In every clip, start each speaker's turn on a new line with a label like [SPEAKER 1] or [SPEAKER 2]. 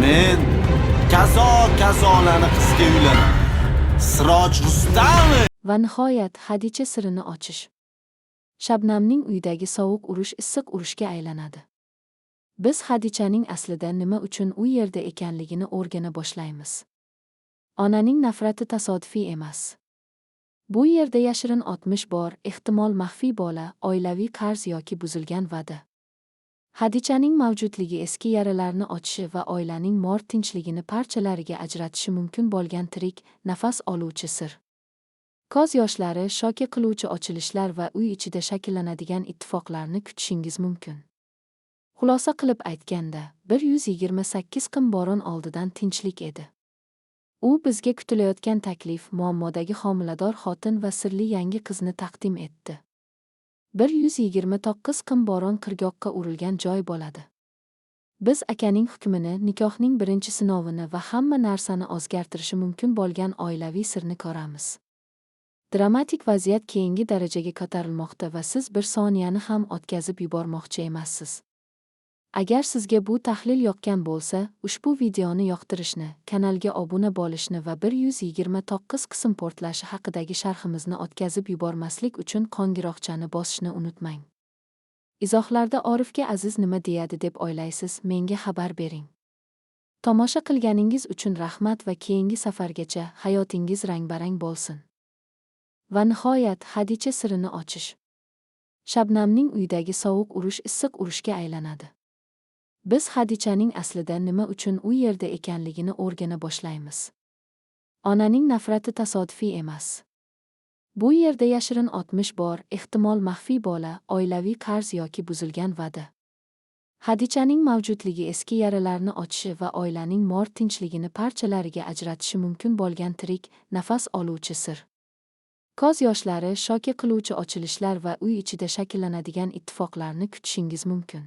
[SPEAKER 1] Men kazo-kazolarni qizga uylanaman. Siroj Rustamov.
[SPEAKER 2] Va nihoyat Hadicha sirini ochish. Shabnamning uydagi sovuq urush issiq urushga aylanadi. Biz Hadichaning aslida nima uchun u yerda ekanligini o'rgana boshlaymiz. Onaning nafrati tasodifiy emas. Bu yerda yashirin o'tmish bor, ehtimol maxfiy bola, oilaviy qarz yoki buzilgan va'da. Hadichaning mavjudligi eski yaralarni ochishi va oilaning mor tinchligini parchalariga ajratishi mumkin bo'lgan tirik, nafas oluvchi sir. Ko'z yoshlari, shoki qiluvchi ochilishlar va uy ichida shakllanadigan ittifoqlarni kutishingiz mumkin. Xulosa qilib aytganda, 128 kun boron oldidan tinchlik edi. U bizga kutilayotgan taklif, muammodagi homilador xotin va sirli yangi qizni taqdim etdi. 129 kun boron qirg'oqqa urilgan joy bo'ladi. Biz akaning hukmini, nikohning birinchi sinovini va hamma narsani o'zgartirishi mumkin bo'lgan oilaviy sirni ko'ramiz. Dramatik vaziyat keyingi darajaga ko'tarilmoqda va siz bir soniyani ham o'tkazib yubormoqchi emassiz. Agar sizga bu tahlil yoqqan bo'lsa, ushbu videoni yoqtirishni, kanalga obuna bo'lishni va 129 qism portlashi haqidagi sharhimizni o'tkazib yubormaslik uchun qo'ng'iroqchani bosishni unutmang. Izohlarda Orifga Aziz nima deyadi deb o'ylaysiz, menga xabar bering. Tomosha qilganingiz uchun rahmat va keyingi safargacha hayotingiz rang-barang bo'lsin. Va nihoyat Hadicha sirini ochish. Shabnamning uydagi sovuq urush issiq urushga aylanadi. Biz Hadichaning aslida nima uchun u yerda ekanligini o'rgana boshlaymiz. Onaning nafrati tasodifiy emas. Bu yerda yashirin o'tmish bor, ehtimol maxfiy bola, oilaviy qarz yoki buzilgan va'da. Hadichaning mavjudligi eski yaralarni ochishi va oilaning mor tinchligini parchalariga ajratishi mumkin bo'lgan tirik, nafas oluvchi sir. Ko'z yoshlari, shoki qiluvchi ochilishlar va uy ichida shakllanadigan ittifoqlarni kutishingiz mumkin.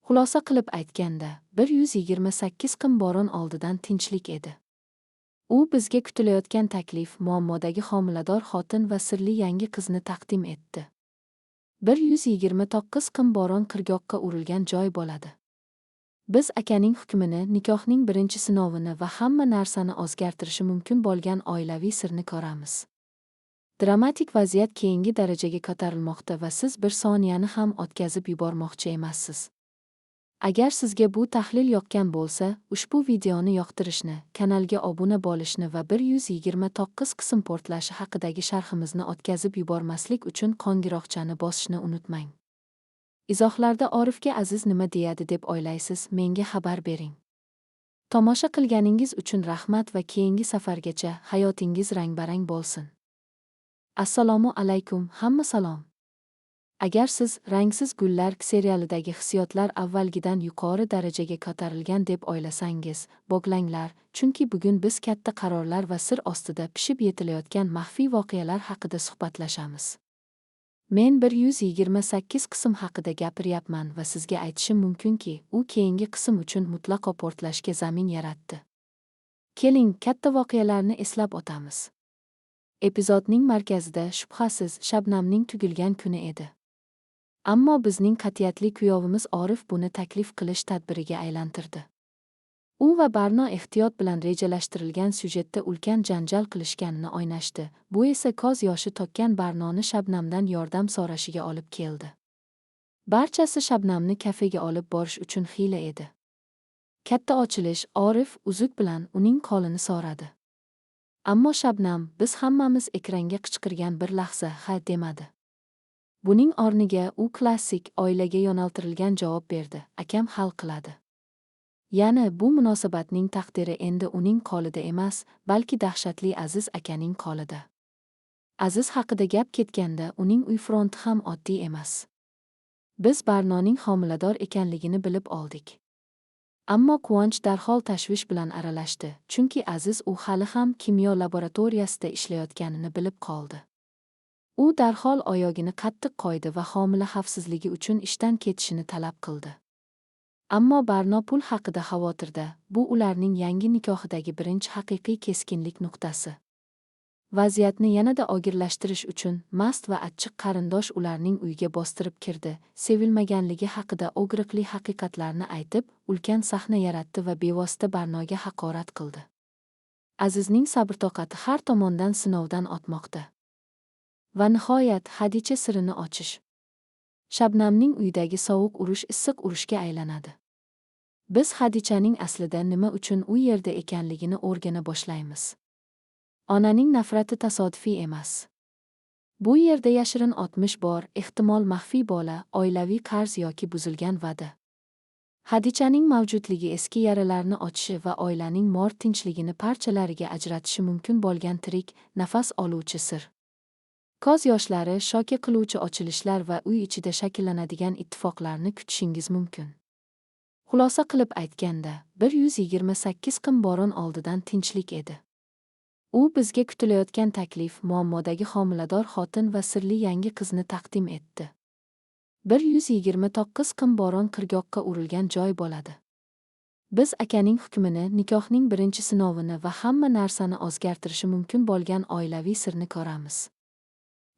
[SPEAKER 2] Xulosa qilib aytganda, 128 kun boron oldidan tinchlik edi. U bizga kutilayotgan taklif, muammodagi homilador xotin va sirli yangi qizni taqdim etdi. 129 kun boron qirg'oqqa urilgan joy bo'ladi. Biz akaning hukmini, nikohning birinchi sinovini va hamma narsani o'zgartirishi mumkin bo'lgan oilaviy sirni ko'ramiz. Dramatik vaziyat keyingi darajaga ko'tarilmoqda va siz bir soniyani ham o'tkazib yubormoqchi emassiz. Agar sizga bu tahlil yoqqan bo'lsa, ushbu videoni yoqtirishni, kanalga obuna bo'lishni va 129 qism portlashi haqidagi sharhimizni o'tkazib yubormaslik uchun qo'ng'iroqchani bosishni unutmang. Izohlarda Orifga Aziz nima deyadi deb o'ylaysiz, menga xabar bering. Tomosha qilganingiz uchun rahmat va keyingi safargacha hayotingiz rang-barang bo'lsin. Assalomu alaykum, hamma salom. Agar siz Rangsiz gullar serialidagi hissiyotlar avvalgidan yuqori darajaga ko'tarilgan deb o'ylasangiz, bo'glanglar, chunki bugun biz katta qarorlar va sir ostida pishib yetilayotgan maxfiy voqealar haqida suhbatlashamiz. Men 128 qism haqida gapiryapman va sizga aytishim mumkinki, u keyingi qism uchun mutlaqo portlashga zamin yaratdi. Keling, katta voqealarni eslab o'tamiz. Epizodning markazida shubhasiz Shabnamning tugilgan kuni edi. Ammo bizning qat'iyatli kuyovimiz Orif buni taklif qilish tadbiriga aylantirdi. U va Barno ehtiyot bilan rejalashtirilgan syujetda ulkan janjal qilishganini o'ynashdi. Bu esa ko'z yoshi to'kkan Barnoni Shabnamdan yordam so'rashiga olib keldi. Barchasi Shabnamni kafega olib borish uchun hiyla edi. Katta ochilish, Orif uzuk bilan uning qo'lini so'radi. Ammo Shabnam, biz hammamiz ekranga qichqirgan bir lahza ha demadi. Buning o'rniga u klassik oilaga yo'naltirilgan javob berdi. Akam hal qiladi. Ya'ni bu munosabatning taqdiri endi uning qo'lida emas, balki dahshatli Aziz akaning qo'lida. Aziz haqida gap ketganda uning uy fronti ham oddiy emas. Biz Barnoning homilador ekanligini bilib oldik. Ammo quvonch darhol tashvish bilan aralashdi, chunki Aziz u hali ham kimyo laboratoriyasida ishlayotganini bilib qoldi. U darhol oyog'ini qattiq qo'ydi va homila xavfsizligi uchun ishdan ketishini talab qildi. Ammo Barno pul haqida xavotirda, bu ularning yangi nikohidagi birinchi haqiqiy keskinlik nuqtasi. Vaziyatni yanada og'irlashtirish uchun mast va achchiq qarindosh ularning uyiga bostirib kirdi, sevilmaganligi haqida og'riqli haqiqatlarni aytib, ulkan sahna yaratdi va bevosita Barnoga haqorat qildi. Azizning sabr-toqati har tomondan sinovdan o'tmoqda. Va nihoyat Hadicha sirini ochish. Shabnamning uyidagi sovuq urush issiq urushga aylanadi. Biz Hadichaning aslida nima uchun u yerda ekanligini o'rgana boshlaymiz. Onaning nafrati tasodifiy emas. Bu yerda yashirin o'tmish bor, ehtimol maxfiy bola, oilaviy qarz yoki buzilgan va'da. Hadichaning mavjudligi eski yaralarni ochishi va oilaning mor tinchligini parchalariga ajratishi mumkin bo'lgan tirik, nafas oluvchi sir. Ko'z yoshlari, shoki qiluvchi ochilishlar va uy ichida shakllanadigan ittifoqlarni kutishingiz mumkin. Xulosa qilib aytganda, 128 kun boron oldidan tinchlik edi. U bizga kutilayotgan taklif, muammodagi homilador xotin va sirli yangi qizni taqdim etdi. 129 kun boron qirg'oqqa urilgan joy bo'ladi. Biz akaning hukmini, nikohning birinchi sinovini va hamma narsani o'zgartirishi mumkin bo'lgan oilaviy sirni ko'ramiz.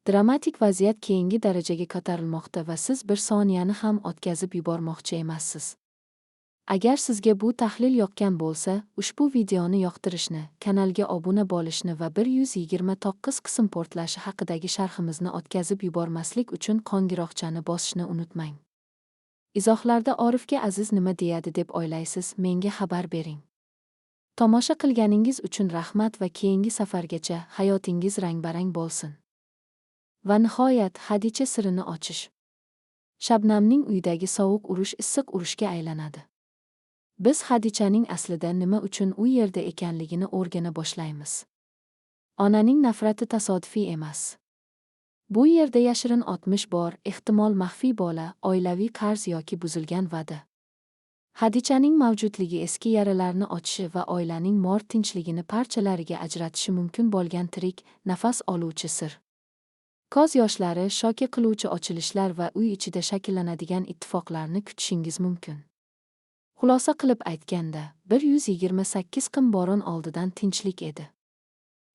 [SPEAKER 2] Dramatik vaziyat keyingi darajaga ko'tarilmoqda va siz bir soniyani ham o'tkazib yubormoqchi emassiz. Agar sizga bu tahlil yoqqan bo'lsa, ushbu videoni yoqtirishni, kanalga obuna bo'lishni va 129 qism portlashi haqidagi sharhimizni o'tkazib yubormaslik uchun qo'ng'iroqchani bosishni unutmang. Izohlarda Orifga Aziz nima deyadi deb o'ylaysiz, menga xabar bering. Tomosha qilganingiz uchun rahmat va keyingi safargacha hayotingiz rang-barang bo'lsin. Va nihoyat Hadicha sirini ochish. Shabnamning uyidagi sovuq urush issiq urushga aylanadi. Biz Hadichaning aslida nima uchun u yerda ekanligini o'rgana boshlaymiz. Onaning nafrati tasodifiy emas. Bu yerda yashirin o'tmish bor, ehtimol maxfiy bola, oilaviy qarz yoki buzilgan va'da. Hadichaning mavjudligi eski yaralarni ochishi va oilaning mor tinchligini parchalariga ajratishi mumkin bo'lgan tirik, nafas oluvchi sir. Ko'z yoshlari, shoki qiluvchi ochilishlar va uy ichida shakllanadigan ittifoqlarni kutishingiz mumkin. Xulosa qilib aytganda, 128 kun boron oldidan tinchlik edi.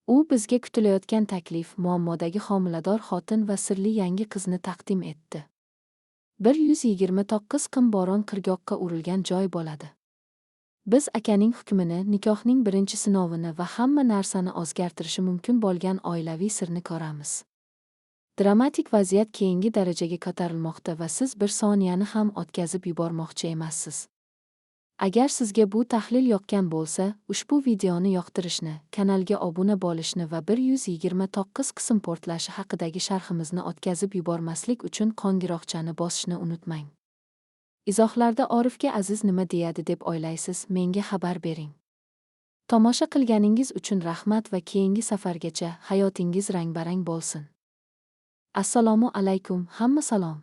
[SPEAKER 2] U bizga kutilayotgan taklif, muammodagi homilador xotin va sirli yangi qizni taqdim etdi. 129 kun boron qirg'oqqa urilgan joy bo'ladi. Biz akaning hukmini, nikohning birinchi sinovini va hamma narsani o'zgartirishi mumkin bo'lgan oilaviy sirni ko'ramiz. Dramatik vaziyat keyingi darajaga ko'tarilmoqda va siz bir soniyani ham o'tkazib yubormoqchi emassiz. Agar sizga bu tahlil yoqqan bo'lsa, ushbu videoni yoqtirishni, kanalga obuna bo'lishni va 129 qism portlashi haqidagi sharhimizni o'tkazib yubormaslik uchun qo'ng'iroqchani bosishni unutmang. Izohlarda Orifga Aziz nima deyadi deb o'ylaysiz, menga xabar bering. Tomosha qilganingiz uchun rahmat va keyingi safargacha hayotingiz rang-barang bo'lsin. Assalomu alaykum, hamma salom.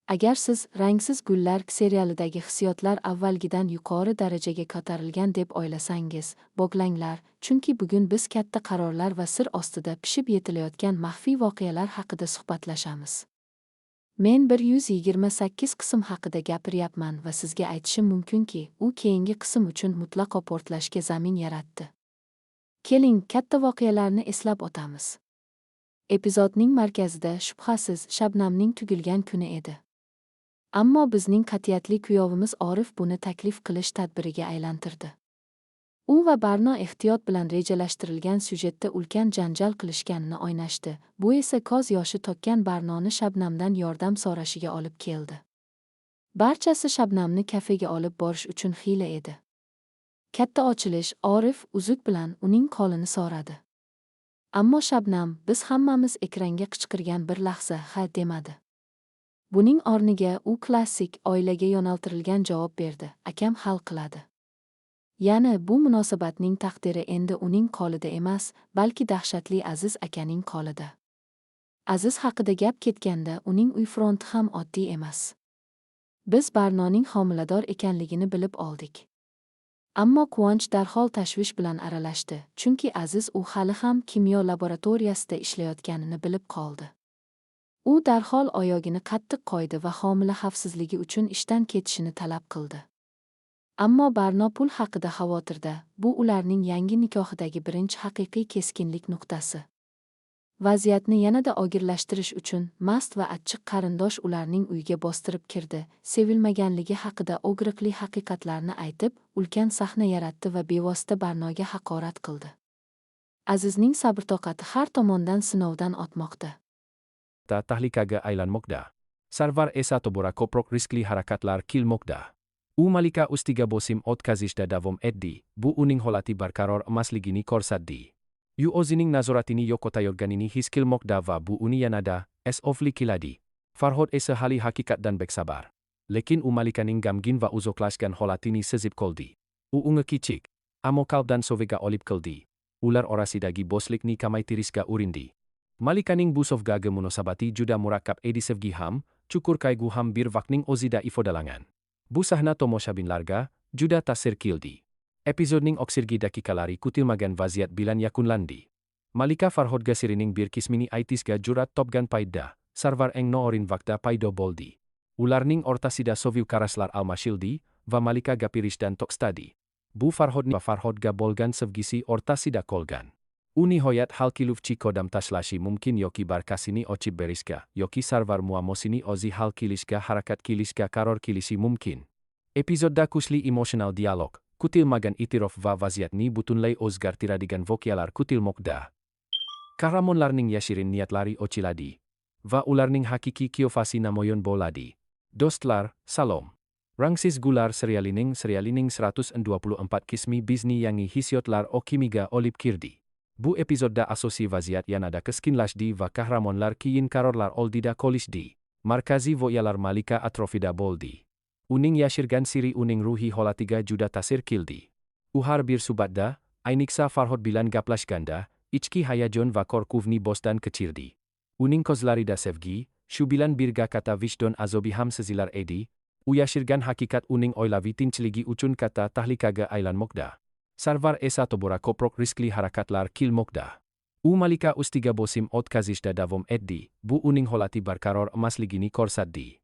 [SPEAKER 2] Agar siz Rangsiz gullar serialidagi hissiyotlar avvalgidan yuqori darajaga ko'tarilgan deb o'ylasangiz, bog'langlar, chunki bugun biz katta qarorlar va sir ostida pishib yetilayotgan maxfiy voqealar haqida suhbatlashamiz. Men 128 qism haqida gapiryapman va sizga aytishim mumkinki, u keyingi qism uchun mutlaqo portlashga zamin yaratdi. Keling, katta voqealarni eslab o'tamiz. Epizodning markazida shubhasiz Shabnamning tugilgan kuni edi. Ammo bizning qat'iyatli kuyovimiz Orif buni taklif qilish tadbiriga aylantirdi. U va Barno ehtiyot bilan rejalashtirilgan syujetda ulkan janjal qilishganini o'ynashdi. Bu esa ko'z yoshi to'kkan Barnoni Shabnamdan yordam so'rashiga olib keldi. Barchasi Shabnamni kafega olib borish uchun hiyla edi. Katta ochilish, Orif uzuk bilan uning qo'lini so'radi. Ammo Shabnam, biz hammamiz ekranga qichqirgan bir lahza ha demadi. Buning o'rniga u klassik oilaga yo'naltirilgan javob berdi. Akam hal qiladi. Ya'ni bu munosabatning taqdiri endi uning qo'lida emas, balki dahshatli Aziz akaning qo'lida. Aziz haqida gap ketganda uning uy fronti ham oddiy emas. Biz Barnoning homilador ekanligini bilib oldik. Ammo quvonch darhol tashvish bilan aralashdi, chunki Aziz u hali ham kimyo laboratoriyasida ishlayotganini bilib qoldi. U darhol oyog'ini qattiq qo'ydi va homila xavfsizligi uchun ishdan ketishini talab qildi. Ammo Barno pul haqida xavotirda. Bu ularning yangi nikohidagi birinchi haqiqiy keskinlik nuqtasi. Vaziyatni yanada og'irlashtirish uchun mast va achchiq qarindosh ularning uyiga bostirib kirdi, sevilmaganligi haqida og'riqli haqiqatlarni aytib, ulkan sahna yaratdi va bevosita Barnoga haqorat qildi. Azizning sabr-toqati har tomondan sinovdan o'tmoqda.
[SPEAKER 3] Tahlikaga aylanmoqda. Sarvar esa tobora ko'proq riskli harakatlar qilmoqda. U malika ustiga bosim o'tkazishda davom etdi, bu uning holati barqaror emasligini ko'rsatdi. U o'zining nazoratini yo'qotayotganini his qilmoqda va bu uni yanada esofli qiladi. Farhod esa hali haqiqatdan beksabar. Lekin u malikaning gamgin va uzoqlashgan holatini sezib qoldi. U unga kichik, ammo qalbdan sovega olib qildi. Ular orasidagi bo'shlikni kamaytirishga urindi. Malikaning bu sovg'aga munosabati juda murakkab edi sevgi ham, chuqur qayg'u ham bir vaqtning o'zida ifodalangan. Bu sahna tomoshabinlarga juda ta'sir qildi. Episodning oxirgi daqiqalari kutilmagan vaziyat bilan yakunlandi. Malika Farhodga sirining bir qismini aytishga jur'at topgan paytda, Sarvar eng noo'rin vaqtda paydo bo'ldi. Ularning o'rtasida sovuq qarashlar almashildi va Malika gapirishdan to'xtadi. Bu Farhodga bo'lgan sevgisi o'rtasida qolgan. U nihoyat hal qiluvchi qadam tashlashi mumkin yoki barkasini ochib berishga, yoki Sarvar muammosini o'zi hal qilishga harakat qilishga qaror qilishi mumkin. Epizodda kuchli emosional dialog, kutilmagan e'tirof va vaziyatni butunlay o'zgartiradigan voqealar kutilmoqda. Qahramonlarning yashirin niyatlari ochiladi va ularning haqiqiy qiyofasi namoyon bo'ladi. Do'stlar, salom. Rangsiz Gular serialining 124 qismi bizni yangi hissiyotlar oqimiga olib kirdi. Bu epizodda asosiy vaziyat yanada keskinlashdi va qahramonlar qiyin qarorlar oldida qolishdi. Markaziy voqealar Malika atrofida bo'ldi. Uning yashirgan siri uning ruhiy holatiga juda ta'sir qildi. U har bir suhbatda, ayniqsa Farhod bilan gaplashganda, ichki hayajon va qo'rquvni boshdan kechirdi. Uning ko'zlarida sevgi, shu bilan birga katta vijdon azobi ham sezilar edi. U yashirgan haqiqat uning oilaviy tinchligi uchun katta tahlikaga aylanmoqda. Sarvar esa tobora ko'proq riskli harakatlar qilmoqda. U Malika ustiga bosim o'tkazishda davom etdi, bu uning holati barqaror emasligini ko'rsatdi.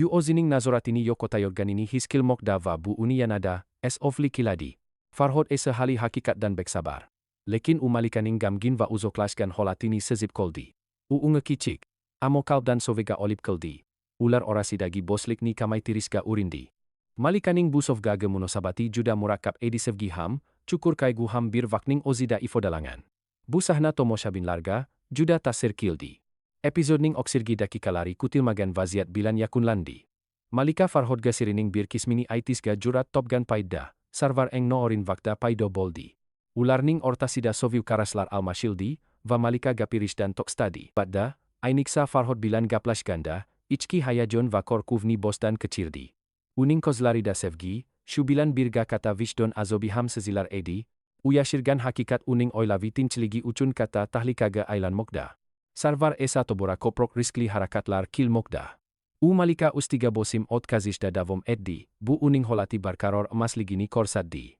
[SPEAKER 3] U o'zining nazoratini yo'qotayotganini his qilmoqda va bu uni yanada esofli qiladi. Farhod esa hali haqiqatdan beksabar. Lekin u Malikaning gamgin va uzoqlashgan holatini sezib qoldi. U unga kichik, ammo qalbdan sovega olib qildi. Ular orasidagi bo'shlikni kamaytirishga urindi. Malikaning bu sovg'aga munosabati juda murakkab edi sevgi ham, chuqur qayg'u ham bir vaqtning o'zida ifodalangan. Bu sahna tomoshabinlarga juda ta'sir qildi. Epizodning oxirgi daqiqalari kutilmagan vaziyat bilan yakunlandi. Malika Farhodga sirining bir qismini aytishga jur'at topgan paytda, Sarvar eng noo'rin vaqtda paydo bo'ldi. Ularning o'rtasida sovuq qarashlar almashildi va Malika gapirishdan to'xtadi. Badda, ayniqsa Farhod bilan gaplashganda, ichki hayajon va qo'rquvni boshdan kechirdi. Uning ko'zlarida sevgi, shu bilan birga katta vijdon azobi ham sezilar edi. U yashirgan haqiqat uning oilaviy tinchligi uchun katta tahlikaga aylanmoqda. Sarvar esa tobora ko'proq riskli harakatlar qilmoqda. U Malika ustiga bosim o'tkazishda davom etdi, bu uning holati barqaror emasligini ko'rsatdi.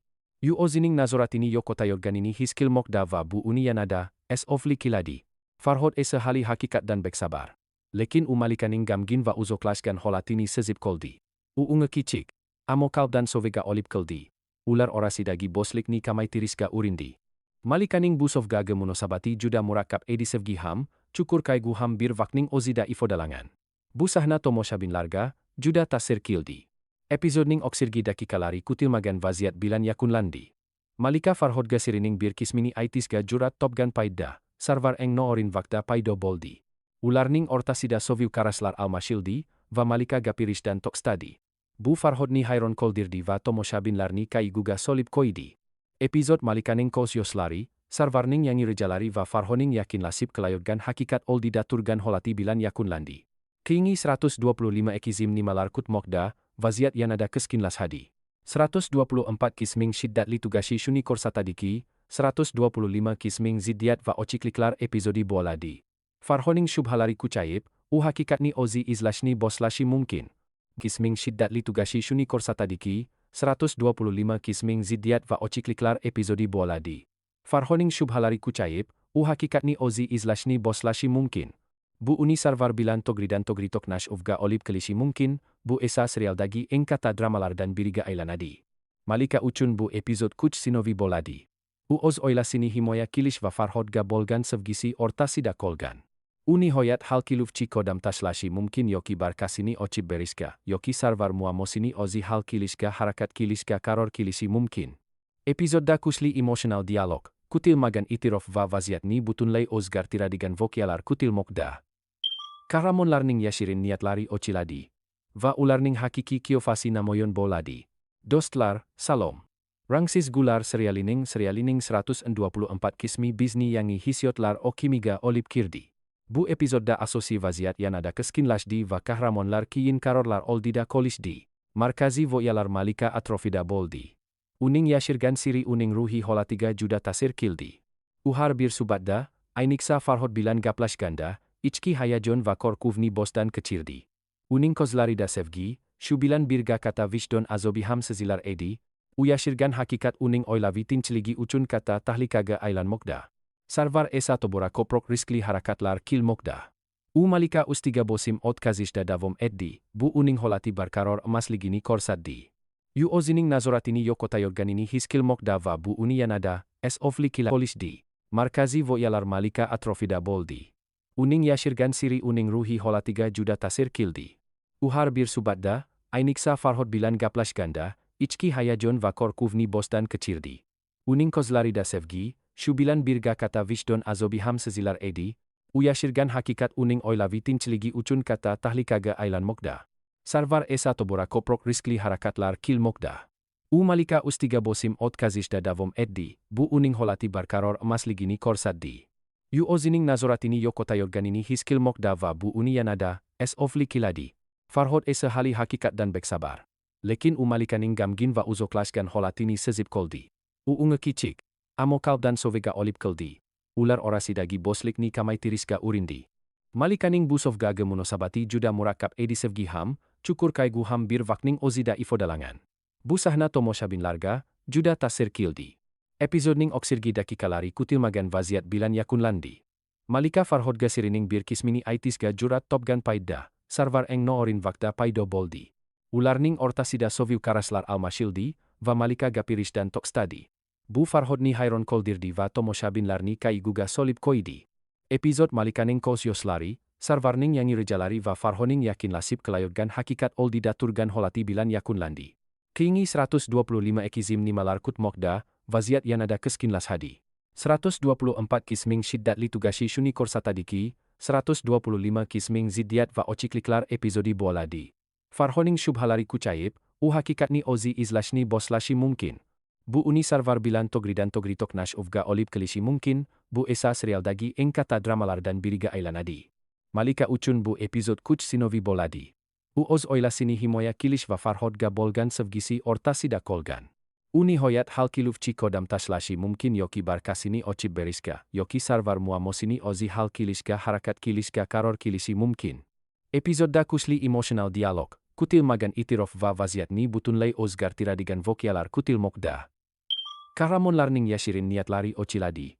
[SPEAKER 3] U o'zining nazoratini yo'qotayotganini his qilmoqda va bu uni yanada esofli qiladi. Farhod esa hali haqiqatdan beksabar. Lekin u Malikaning gamgin va uzoqlashgan holatini sezib qoldi. U unga kichik, ammo qalbdan sovega olib qildi. Ular orasidagi bo'shlikni kamaytirishga urindi. Malikaning bu sovg'aga munosabati juda murakkab edi sevgi ham, chuqur qayg'u ham bir vaqtning o'zida ifodalangan. Bu sahna tomoshabinlarga juda ta'sir qildi. Epizodning oxirgi daqiqalari kutilmagan vaziyat bilan yakunlandi. Malika Farhodga sirining bir qismini aytishga jur'at topgan paytda, Sarvar eng noo'rin vaqtda paydo bo'ldi. Ularning o'rtasida sovuq qarashlar almashildi va Malika gapirishdan to'xtadi. Bu Farhodni hayron qoldirdi va tomoshabinlarni qayg'uga solib qo'ydi. Epizod Malikaning ko'z yoshlari, Sarvarning yangi rejalari va Farhodning yakinlashib qilayotgan haqiqat oldida turgan holati bilan yakunlandi. Keyingi 125 episod nimalar kutmoqda, vaziyat yanada keskinlashadi. 124 qisming shiddatli tugashi shuni ko'rsatadiki, 125 qisming ziddiyat va ochiqliklar epizodi bo'ladi. Farhodning shubhalari kuchayib, u haqiqatni o'zi izlashni boshlashi mumkin. Qisming shiddatli tugashi shuni ko'rsatadiki, 125 qisming ziddiyat va ochiqliklar epizodi bo'ladi. Farhodning shubhalari kuchayib, u haqiqatni o'zi izlashni boshlashi mumkin. Bu uni Sarvar bilan to'g'ridan-to'g'ri to'qnashuvga olib kelishi mumkin, bu esa serialdagi eng katta dramalardan biriga aylanadi. Malika uchun bu episod kuch sinovi boladi. U oz oylasini himoya kilish va Farhodga bo'lgan sevgisi o'rtasida qolgan. U nihoyat hal qiluvchi qadam tashlashi mumkin yoki barkasini ochib berishga, yoki Sarvar muammosini o'zi hal qilishga harakat qilishga qaror qilishi mumkin. Epizodda kuchli emosional dialog, kutilmagan e'tirof va vaziyatni butunlay o'zgartiradigan voqealar kutilmoqda. Qahramonlarning yashirin niyatlari ochiladi va ularning haqiqiy qiyofasi namoyon bo'ladi. Do'stlar, salom. Rangsiz Gular serialining 124 qismi bizni yangi hissiyotlar okimiga olib kirdi. Bu epizodda asosiy vaziyat yanada keskinlashdi va qahramonlar keyin qarorlar oldida qolishdi. Markaziy voqealar Malika atrofida bo'ldi. Uning yashirgan siri uning ruhiy holatiga juda ta'sir qildi. U har bir suhbatda, ayniqsa Farhod bilan gaplashganda, ichki hayajon va qo'rquvni boshdan kechirdi. Uning ko'zlarida sevgi, shu bilan birga katta vijdon azobi ham sezilar edi. U yashirgan haqiqat uning oilaviy tinchligi uchun katta tahlikaga aylanmoqda. Sarvar esa tobora ko'proq riskli harakatlar qilmoqda. U Malika ustiga bosim o'tkazishda davom etdi, bu uning holati barqaror emasligini ko'rsatdi. U o'zining nazoratini yo'qotayotganini his qilmoqda va bu uni yanada esofli qila qolishdi. Markaziy voqealar Malika atrofida bo'ldi. Uning yashirgan siri uning ruhiy holatiga juda ta'sir qildi. U har bir suhbatda, ayniqsa Farhod bilan gaplashganda, ichki hayajon va qo'rquvni boshdan kechirdi. Uning ko'zlarida sevgi, shu bilan birga katta vijdon azobi ham sezilar edi. U yashirgan haqiqat uning oilaviy tinchligi uchun katta tahlikaga aylanmoqda. Sarvar esa tobora ko'proq riskli harakatlar qilmoqda. U Malika ustiga bosim o'tkazishda davom etdi, bu uning holati barqaror emasligini ko'rsatdi. U o'zining nazoratini yo'qotayotganini his qilmoqda va bu uni yanada esofli qiladi. Farhod esa hali haqiqatdan beksabar. Lekin u Malikaning gamgin va uzoqlashgan holatini sezib qoldi. U unga kichik, ammo qalbdan soviga olib qildi. Ular orasidagi bo'shlikni kamaytirishga urindi. Malikaning bu sovg'aga munosabati juda murakkab edi, sevgi ham, chuqur qayg'u ham bir vaqtning o'zida ifodalangan. Bu sahna tomoshabinlarga juda ta'sir qildi. Epizodning oxirgi daqiqalari kutilmagan vaziyat bilan yakunlandi. Malika Farhodga sirining bir qismini aytishga jur'at topgan paytda, Sarvar eng noo'rin vaqtda paydo bo'ldi. Ularning o'rtasida sovuq qarashlar almashildi va Malika gapirishdan to'xtadi. Bu Farhodni hayron qoldirdi va tomoshabinlarni qayg'uga solib qo'ydi. Epizod Malikaning ko'z yoshlari, Sarvarning yangi rejalari va Farhodning yakinlashib qilayotgan haqiqat oldida turgan holati bilan yakunlandi. Keyingi 125 qism nimalar kutmoqda, vaziyat yanada keskinlashadi. 124 qisming shiddatli tugashi shuni ko'rsatadiki, 125 qisming ziddiyat va ochiqliklar epizodi bo'ladi. Farhodning shubhalari kuchayib, u haqiqatni o'zi izlashni boshlashi mumkin. Bu uni Sarvar bilan to'g'ridan-to'g'ri to'qnashuvga olib kelishi mumkin, bu esa serialdagi eng katta dramalardan biriga aylanadi. Malika uchun bu epizod kuch sinovi bo'ladi. U o'z oilasini himoya qilish va Farhodga bo'lgan sevgisi o'rtasida qolgan. U nihoyat hal qiluvchi qadam tashlashi mumkin yoki barkasini ochib berishga, yoki Sarvar muammosini o'zi hal qilishga harakat qilishga qaror qilishi mumkin. Epizodda kuchli emosional dialog, kutilmagan e'tirof va vaziyatni butunlay o'zgartiradigan voqealar kutilmoqda. Qahramonlarning yashirin niyatlari ochiladi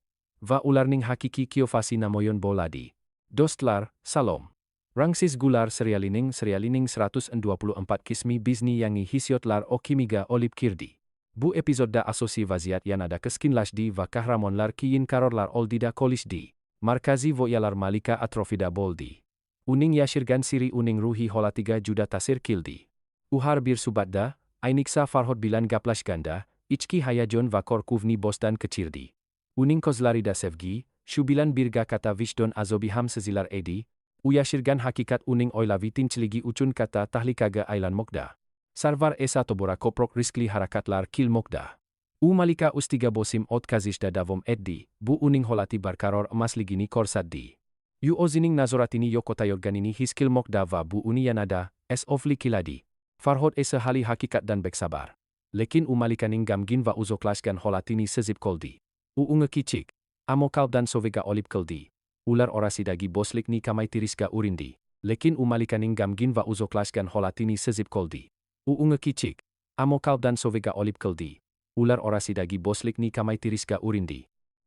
[SPEAKER 3] va ularning haqiqiy qiyofasi namoyon bo'ladi. Do'stlar, salom. Rangsiz Gular serialining 124 qismi bizni yangi hissiyotlar okimiga olib kirdi. Bu epizodda asosiy vaziyat yanada keskinlashdi va qahramonlar keyin qarorlar oldida qolishdi. Markaziy voqealar Malika atrofida bo'ldi. Uning yashirgan siri uning ruhiy holatiga juda ta'sir qildi. U har bir suhbatda, ayniqsa Farhod bilan gaplashganda, ichki hayajon va qo'rquvni boshdan kechirdi. Uning ko'zlarida sevgi, shu bilan birga katta vijdon azobi ham sezilar edi. U yashirgan haqiqat uning oilaviy tinchligi uchun katta tahlikaga aylanmoqda. Sarvar esa tobora ko'proq riskli harakatlar qilmoqda. U Malika ustiga bosim o'tkazishda davom etdi, bu uning holati barqaror emasligini ko'rsatdi. U o'zining nazoratini yo'qotayotganini his qilmoqda va bu uni yanada esofli qiladi. Farhod esa hali haqiqatdan beksabar. Lekin u Malikaning gamgin va uzoqlashgan holatini sezib qoldi. U unga kichik, ammo qalbdan soviga olib qildi. Ular orasidagi bo'shlikni kamaytirishga urindi. Lekin u Malikaning gamgin va uzoqlashgan holatini sezib qoldi. U unga kichik, ammo qalbdan soviga olib qildi. Ular orasidagi bo'shlikni kamaytirishga urindi.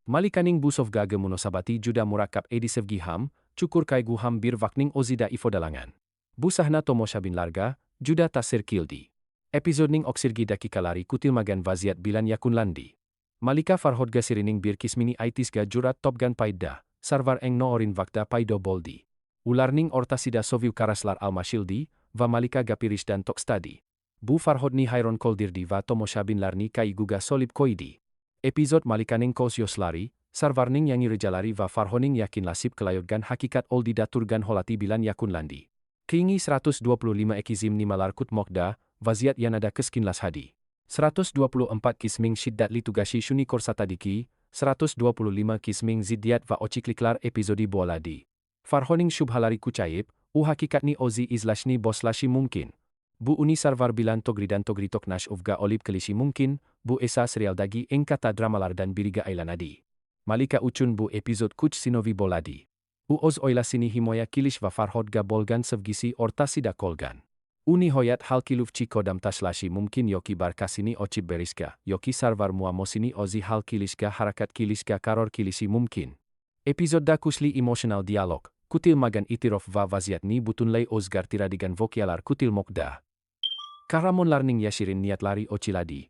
[SPEAKER 3] Malikaning bu sovg'aga munosabati juda murakkab edi, sevgi ham, chuqur qayg'u ham bir vaqtning o'zida ifodalangan. Bu sahna tomoshabinlarga juda ta'sir qildi. Episode ning oksirgi dakika lari kutilmagan vaziat bilan yakun landi. Malika Farhodga sirining bir kismini aitisga jurat topgan paida, sarvar eng noorin vakda paido boldi. Ularning ortasida soviu karaslar almashildi, va Malika gapiris dan tokstadi. Bu Farhodni Hairon koldirdi va tomoshabin larni kai guga solib koidi. Episode Malikaning kos yoslari, sarvarning yangi rejalari va Farhoning yakin lasib kelayotgan hakikat oldi daturgan holati bilan yakun landi. Kingi 125 ekizim ni malarkut mokda, vaziat yanada keskinlas hadi. 124 kisming shiddat litugashi shuni korsatadiki, 125 kisming zidiat va ocikliklar episodi boladi. Farhoning shubhalari kucaib, hakikatni ozi izlashni boslashi mungkin. Bu uni sarvar bilan togridan togritok nash uvga olib kelishi mungkin, bu esa serial dagi engkata dramalar dan biriga ailanadi. Malika uchun bu episode kuch sinovi boladi. Uoz oilasini himoya kilish va Farhodga bolgan sevgisi ortasida kolgan. Uni hoyat hal kiluf cikodam taslashi mungkin yoki barkasini ocib beriska, yoki sarvar muamosini ozi hal kilishka harakat kilishka karor kilisi mungkin. Episode da kusli emotional dialog, kutil magan itirof va vaziatni butunlay ozgar tiradigan vokialar kutil mokda. Karamon larning yashirin niat lari ociladi.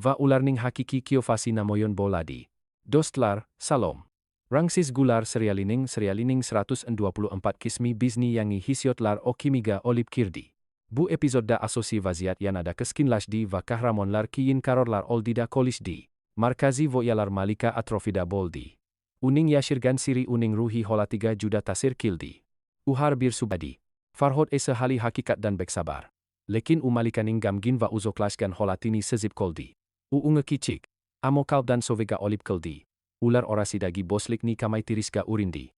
[SPEAKER 3] Va ularning hakiki kiofasi namoyon boladi. Dostlar, salom. Rangsis gular serialining 124 kismi bizni yangi hisiotlar o kimiga olip kirdi. Bu episode da asosi vaziat yanada keskinlashdi va kahramonlar kiyin karorlar oldida kolishdi. Markazi voyalar Malika atrofida boldi. Uning yashirgan siri uning ruhi holatiga juda tasir kildi. Uhar bir subadi. Farhod esa hali hakikat dan bek sabar. Lekin Malikaning gamgin va uzoklashgan holatini sezip koldi. Ngekicik. Amo kalb dan sovega olip keldi. Ular orasidagi boslikni kamai tiriska urindi.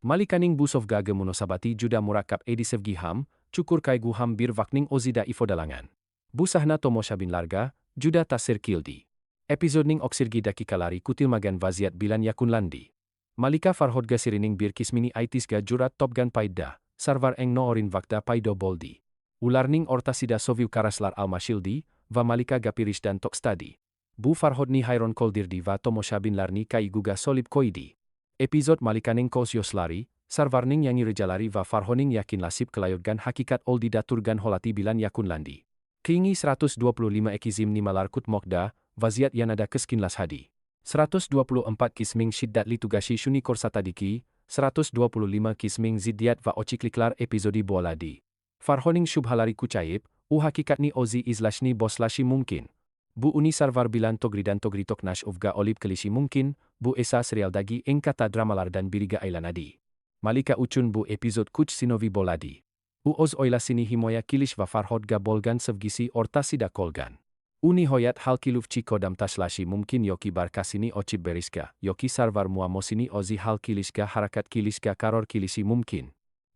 [SPEAKER 3] Malikaning busovga gemunosabati juda murakab edi sevgi ham, cukur kai guham bir vakning ozida ifodalangan. Busahna tomoshabin larga, juda tasir kildi. Episode ning oksirgi dakika lari kutilmagan vaziat bilan yakun landi. Malika Farhodga sirining bir kismini aitisga jurat topgan paida, sarvar eng noorin vakda paido boldi. Ularning ortasida soviu karaslar almashildi, va Malika gapiris dan tokstadi. Bu Farhodni Hairon koldirdi va tomoshabin larni kai guga solib koidi. Episode Malikaning kos yoslari, sarvarning yangi rejalari va Farhoning yakin lasib kelayotgan hakikat oldi daturgan holati bilan yakun landi. Kingi 125 ekizim ni malarkut mokda, vaziat yanada keskinlas hadi. 124 kisming shiddat litugashi shuni korsatadiki, 125 kisming zidiat va ocikliklar episodi boladi. Farhoning shubhalari kucaib, hakikatni ozi izlashni boslashi mungkin. Bu uni sarvar bilan togridan togritok nash uvga olib kelishi mungkin, bu esa serial dagi engkata dramalar dan biriga ailanadi. Malika uchun bu episode kuch sinovi boladi. Uoz oilasini himoya kilish va Farhodga bolgan sevgisi ortasida kolgan. Uni hoyat hal kiluf cikodam taslashi mungkin yoki barkasini ocib beriska, yoki sarvar muamosini ozi hal kilishka harakat kilishka karor kilisi mungkin.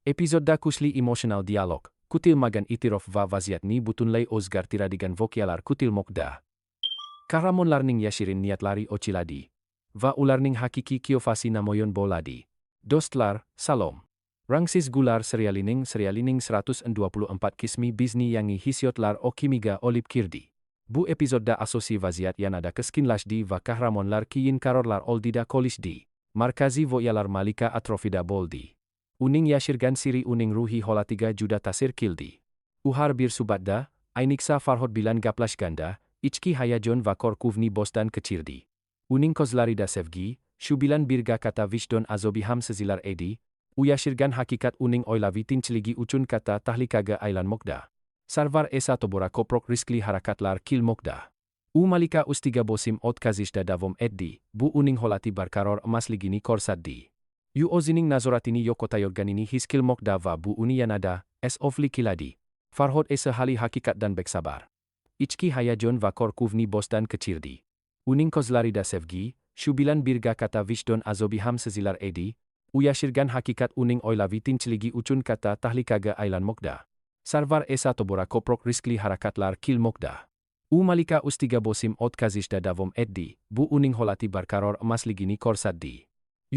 [SPEAKER 3] Episode da kusli emotional dialog, kutil magan itirof va vaziatni butunlay ozgar tiradigan vokialar kutil mokda. Kahramon larning yashirin niat lari ociladi. Va ularning hakiki kiofasi namoyon boladi. Dostlar, salom. Rangsis gular serialining 124 kismi bizni yangi hisiotlar o kimiga olip kirdi. Bu episode da asosi vaziat yanada keskinlashdi va kahramonlar kiyin karorlar oldida kolishdi. Markazi voyalar Malika atrofida boldi. Uning yashirgan siri uning ruhi holatiga juda tasir kildi. Uhar bir subadda, ainiksa Farhod bilan gaplashganda, ichki hayajon va korkuvni bosdan kechirdi. Uning kozlarida sevgi, shubilan birga kata vishdon azobi ham sezilar edi, yashirgan hakikat uning oilavi tinchligi uchun kata tahlikaga ailanmokda. Sarvar esa tobora koprok riskli harakatlar kilmokda. Malika ustiga bosim otkazishda davom etdi, bu uning holati barkaror emasligini korsatdi. Ozining nazoratini yokotayorganini hiskilmokda va bu uni yanada, ofli kiladi. Farhod esa hali hakikat dan bek sabar. Ichki hayajon va korkuvni bosdan kechirdi. Uning kozlarida sevgi, shubilan birga kata vishdon azobi ham sezilar edi, yashirgan hakikat uning oilavi tinchligi uchun kata tahlikaga ailanmokda. Sarvar esa tobora koprok riskli harakatlar kilmokda. Malika ustiga bosim otkazishda davom etdi, bu uning holati barkaror emasligini korsatdi.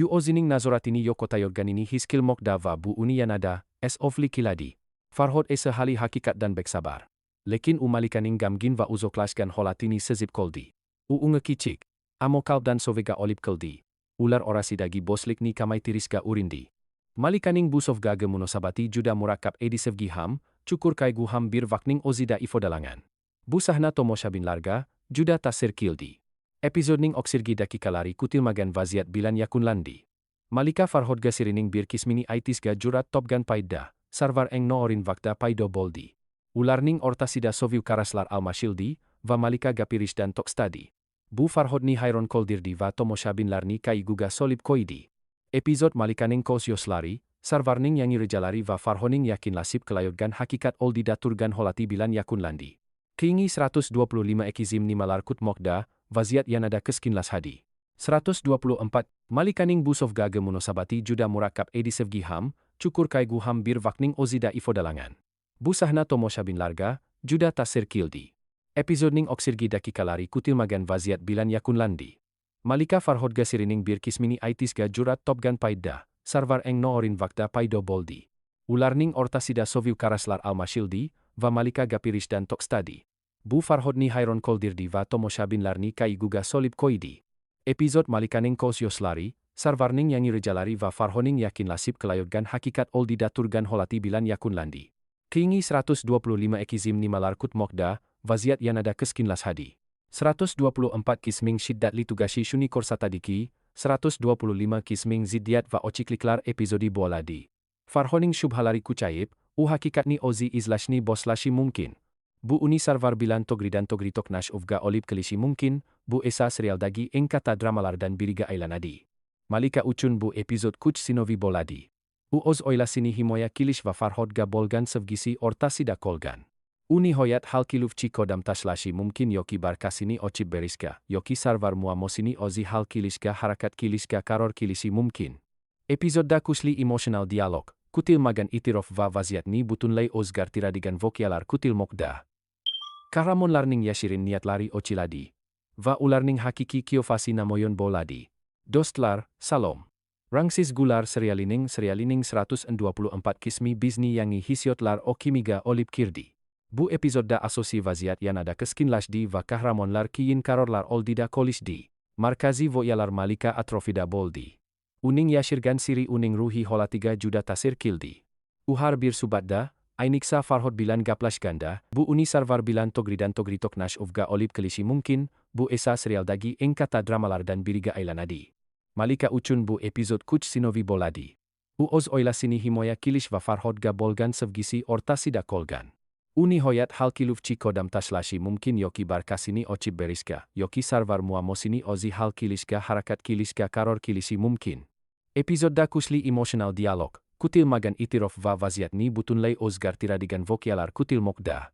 [SPEAKER 3] Ozining nazoratini yokotayorganini hiskilmokda va bu uni yanada, ofli kiladi. Farhod esa hali hakikat dan bek sabar. Lekin Malikaning gamgin va uzoklashgan holatini sezip koldi. Ngekicik. Amo kalb dan sovega olip keldi. Ular orasidagi boslikni kamai tiriska urindi. Malikaning busovga gemunosabati juda murakab edi sevgi ham, cukur kai guham bir vakning ozida ifodalangan. Bu sahna tomosha bin larga, juda tasir kildi. Episodning oksirgi dakikalari kutilmagan vaziat bilan yakunlandi. Malika Farhodga sirining bir kismini aitisga jurat topgan paida, sarvar eng noorin vakta paido boldi. Ularning ortasida soviu karaslar almashildi, va Malika gapirish dan tokstadi. Bu Farhodni Hayron koldirdi va tomosha bin larni kai guga solib koidi. Episod Malikaning kos yoslari, sarvarning yangi rejalari va Farhoning yakin lasib kelayodgan hakikat oldi daturgan holati bilan yakunlandi. Kingi 125 ekizim ni malarkut mokda, vaziat yanada keskinlas hadi. 124 Malikaning busov gage munosabati juda murakab edi sevgi ham, cukur kai gu ham bir vakning ozida ifodalangan. Busahna tomosha bin larga, juda tasir kildi. Episodning oksirgi dakikalari kutilmagan vaziat bilan yakunlandi. Malika Farhodga sirining bir kismini aitisga jurat topgan paida, sarvar eng noorin vakta paido boldi. Ularning ortasida soviu karaslar almashildi, va Malika gapirish dan tokstadi. Bu Farhodni Hayron koldirdi va tomosha bin larni kai guga solib koidi. Episod Malikaning kos yoslari, sarvarning yangi rejalari va Farhoning yakin lasib kelayodgan hakikat oldi daturgan holati bilan yakunlandi. Kingi 125 ekizim ni malarkut mokda, vaziat yanada keskinlas hadi. 124 kisming shiddat litugashi shuni korsatadiki, 125 kisming zidiat va ocikliklar episodi boladi. Farhoning shubhalari kucaib, hakikatni ozi izlashni boslashi mungkin. Bu uni sarvar bilan togridan togritok nash uvga olib kelishi mungkin, bu esa serial dagi engkata dramalar dan biriga ailanadi. Malika uchun bu episod kuch sinovi boladi. Uoz oilasini himoya kilish va Farhodga bolgan sevgisi ortasida kolgan. Uni hoyat hal kilufchi kodam tashlashi mungkin yoki barkasini ocib beriska, yoki sarvar muamosini ozi hal kilishka harakat kilishka karor kilishi mungkin. Episodda kusli emotional dialog, kutil magan itirof va vaziatni butunlay ozgar tiradigan vokialar kutil mokda. Kahramon larning yashirin niat lari ociladi. Va ularning hakiki kiofasi namoyon boladi. Dostlar, salom. Rangsis gular serialining 124 kismi bizni yangi hisiotlar o kimiga olib kirdi. Bu episodda asosi vaziat yanada keskinlashdi va kahramonlar kiyin karorlar oldida kolishdi. Markazi voyalar Malika atrofida boldi. Uning yashirgan siri uning ruhi holatiga juda tasir kildi. Uhar bir subadda, Ainiksa Farhod bilan gaplashganda, bu uni sarvar bilan togridan togritok nash uvga olib kelishi mungkin, bu esa serial dagi engkata dramalar dan biriga ailanadi. Malika uchun bu episod kuch sinovi boladi. Uoz oilasini himoya kilish va Farhodga bolgan sevgisi ortasida kolgan. Uni hoyat hal kilufchi kodam tashlashi mungkin yoki barkasini ocib beriska, yoki sarvar muamosini ozi hal kilishka harakat kilishka karor kilishi mungkin. Episodda kusli emotional dialog, kutil magan itirof va vaziatni butunlay ozgar tiradigan vokialar kutil mokda.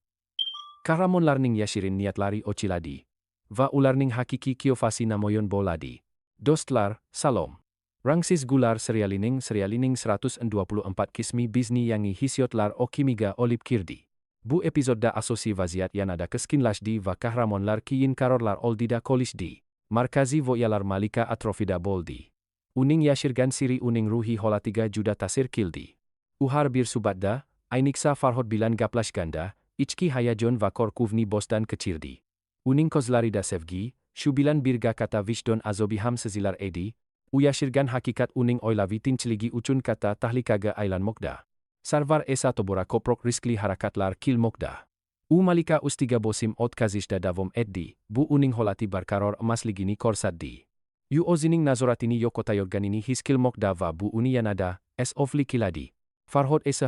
[SPEAKER 3] Kahramon larning yashirin niat lari ociladi. Va ularning hakiki kiofasi namoyon boladi. Dostlar, salom. Rangsis gular serialining 124 kismi bizni yangi hisiotlar o kimiga olib kirdi. Bu episodda asosi vaziat yanada keskinlashdi va kahramonlar kiyin karorlar oldida kolishdi. Markazi voyalar Malika atrofida boldi. Uning yashirgan siri uning ruhi holatiga juda tasir kildi. Uhar bir subadda, Ainiksa Farhod bilan gaplashganda, ichki hayajon va korkuvni bosdan kechirdi. Uning kozlarida sevgi, shu bilan birga kata vishdon azobi ham sezilar edi, u yashirgan hakikat uning oilaviy tinchligi uchun kata tahlikaga aylanmoqda. Sarvar esa tobora koprok riskli harakatlar kilmoqda. Malika ustiga bosim o'tkazishda davom etdi, bu uning holati barqaror emasligini ko'rsatdi. O'zining nazoratini yo'qotayotganini his qilmoqda va bu uni yanada ofli kiladi. Farhod esa